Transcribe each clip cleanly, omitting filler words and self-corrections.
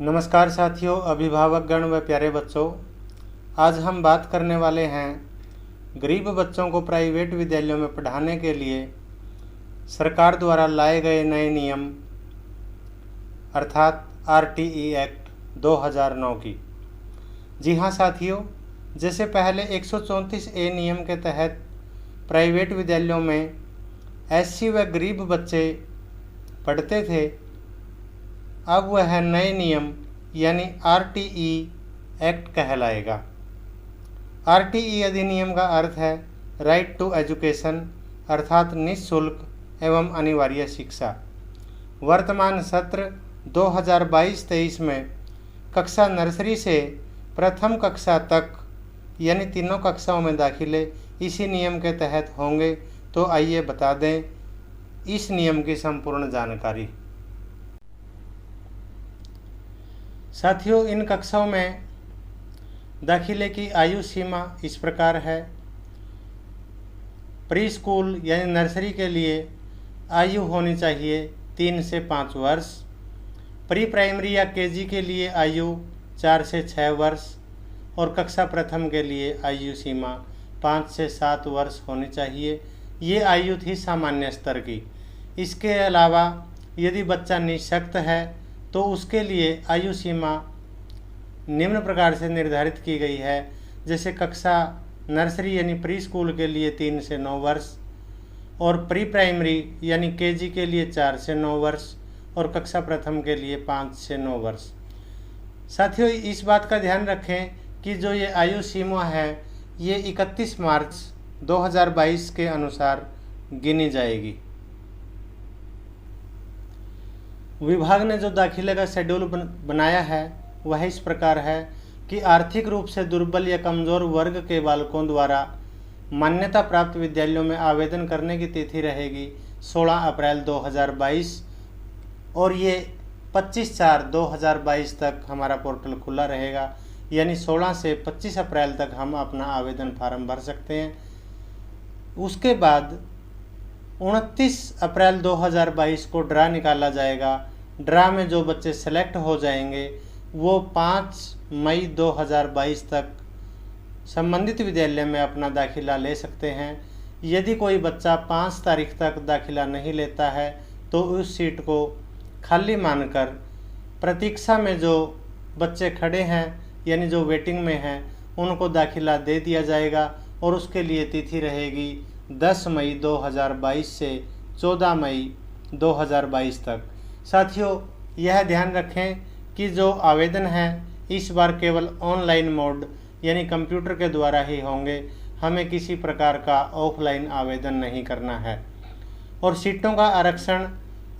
नमस्कार साथियों, अभिभावकगण व प्यारे बच्चों। आज हम बात करने वाले हैं गरीब बच्चों को प्राइवेट विद्यालयों में पढ़ाने के लिए सरकार द्वारा लाए गए नए नियम अर्थात RTE एक्ट 2009 की। जी हाँ साथियों, जैसे पहले 134A नियम के तहत प्राइवेट विद्यालयों में SC व गरीब बच्चे पढ़ते थे, अब वह नए नियम यानी RTE एक्ट कहलाएगा। RTE अधिनियम का अर्थ है राइट टू एजुकेशन अर्थात निःशुल्क एवं अनिवार्य शिक्षा। वर्तमान सत्र 2022-23 में कक्षा नर्सरी से प्रथम कक्षा तक यानी तीनों कक्षाओं में दाखिले इसी नियम के तहत होंगे। तो आइए बता दें इस नियम की संपूर्ण जानकारी। साथियों, इन कक्षाओं में दाखिले की आयु सीमा इस प्रकार है। प्री स्कूल यानी नर्सरी के लिए आयु होनी चाहिए 3 से 5 वर्ष। प्री प्राइमरी या केजी के लिए आयु 4 से 6 वर्ष और कक्षा प्रथम के लिए आयु सीमा 5 से 7 वर्ष होनी चाहिए। ये आयु थी सामान्य स्तर की। इसके अलावा यदि बच्चा निःशक्त है तो उसके लिए आयु सीमा निम्न प्रकार से निर्धारित की गई है। जैसे कक्षा नर्सरी यानी प्री स्कूल के लिए 3 से 9 वर्ष और प्री प्राइमरी यानी केजी के लिए 4 से 9 वर्ष और कक्षा प्रथम के लिए 5 से 9 वर्ष। साथियों, इस बात का ध्यान रखें कि जो ये आयु सीमा है ये 31 मार्च 2022 के अनुसार गिनी जाएगी। विभाग ने जो दाखिले का शेड्यूल बनाया है वह इस प्रकार है कि आर्थिक रूप से दुर्बल या कमज़ोर वर्ग के बालकों द्वारा मान्यता प्राप्त विद्यालयों में आवेदन करने की तिथि रहेगी 16 अप्रैल 2022 और ये 25/4/2022 तक हमारा पोर्टल खुला रहेगा। यानी 16 से 25 अप्रैल तक हम अपना आवेदन फार्म भर सकते हैं। उसके बाद 29 अप्रैल 2022 को ड्रा निकाला जाएगा। ड्रा में जो बच्चे सेलेक्ट हो जाएंगे वो 5 मई 2022 तक संबंधित विद्यालय में अपना दाखिला ले सकते हैं। यदि कोई बच्चा 5 तारीख तक दाखिला नहीं लेता है तो उस सीट को खाली मानकर प्रतीक्षा में जो बच्चे खड़े हैं यानी जो वेटिंग में हैं उनको दाखिला दे दिया जाएगा और उसके लिए तिथि रहेगी 10 मई 2022 से 14 मई 2022 तक। साथियों, यह ध्यान रखें कि जो आवेदन हैं इस बार केवल ऑनलाइन मोड यानी कंप्यूटर के द्वारा ही होंगे। हमें किसी प्रकार का ऑफलाइन आवेदन नहीं करना है। और सीटों का आरक्षण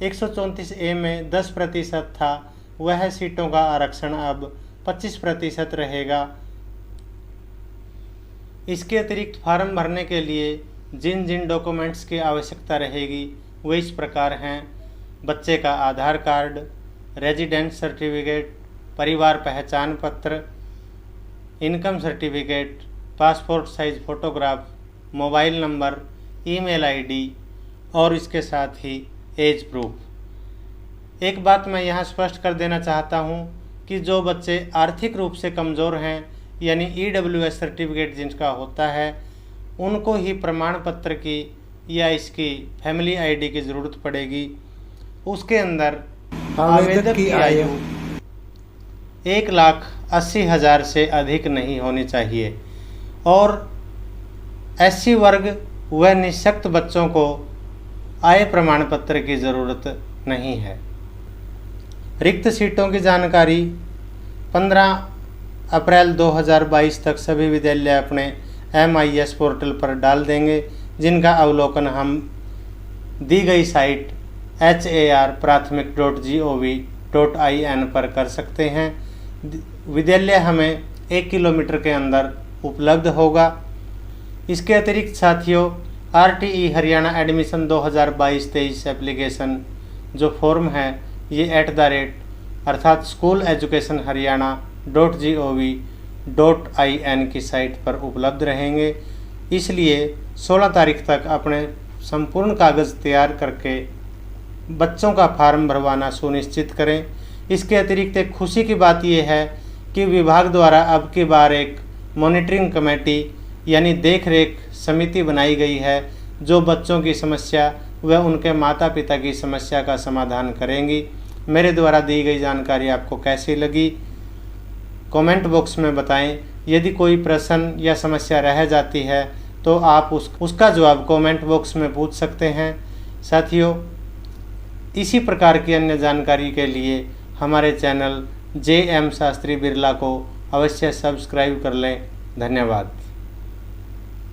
134A में 10% था, वह सीटों का आरक्षण अब 25% रहेगा। इसके अतिरिक्त फार्म भरने के लिए जिन जिन डॉक्यूमेंट्स की आवश्यकता रहेगी वे इस प्रकार हैं: बच्चे का आधार कार्ड, रेजिडेंस सर्टिफिकेट, परिवार पहचान पत्र, income certificate, passport size photograph, mobile number, email ID और इसके साथ ही एज प्रूफ। एक बात मैं यहाँ स्पष्ट कर देना चाहता हूँ कि जो बच्चे आर्थिक रूप से कमज़ोर हैं यानी EWS सर्टिफिकेट जिनका होता है उनको ही प्रमाण पत्र की या इसकी फैमिली आईडी की ज़रूरत पड़ेगी। उसके अंदर आवेदक की आयु 1,80,000 से अधिक नहीं होनी चाहिए और SC वर्ग व निःशक्त बच्चों को आय प्रमाण पत्र की ज़रूरत नहीं है। रिक्त सीटों की जानकारी 15 अप्रैल 2022 तक सभी विद्यालय अपने MIS पोर्टल पर डाल देंगे, जिनका अवलोकन हम दी गई साइट HAR-प्राथमिक.gov.in पर कर सकते हैं। विद्यालय हमें 1 किलोमीटर के अंदर उपलब्ध होगा। इसके अतिरिक्त साथियों, RTE हरियाणा एडमिशन 2022-23 एप्लीकेशन जो फॉर्म है ये अर्थात स्कूल एजुकेशन हरियाणा.gov.in की साइट पर उपलब्ध रहेंगे। इसलिए 16 तारीख तक अपने संपूर्ण कागज़ तैयार करके बच्चों का फार्म भरवाना सुनिश्चित करें। इसके अतिरिक्त एक खुशी की बात यह है कि विभाग द्वारा अब की बार एक मॉनिटरिंग कमेटी यानी देख रेख समिति बनाई गई है जो बच्चों की समस्या व उनके माता पिता की समस्या का समाधान करेंगी। मेरे द्वारा दी गई जानकारी आपको कैसी लगी कमेंट बॉक्स में बताएं। यदि कोई प्रश्न या समस्या रह जाती है तो आप उसका जवाब कमेंट बॉक्स में पूछ सकते हैं। साथियों, इसी प्रकार की अन्य जानकारी के लिए हमारे चैनल JM शास्त्री बिरला को अवश्य सब्सक्राइब कर लें। धन्यवाद।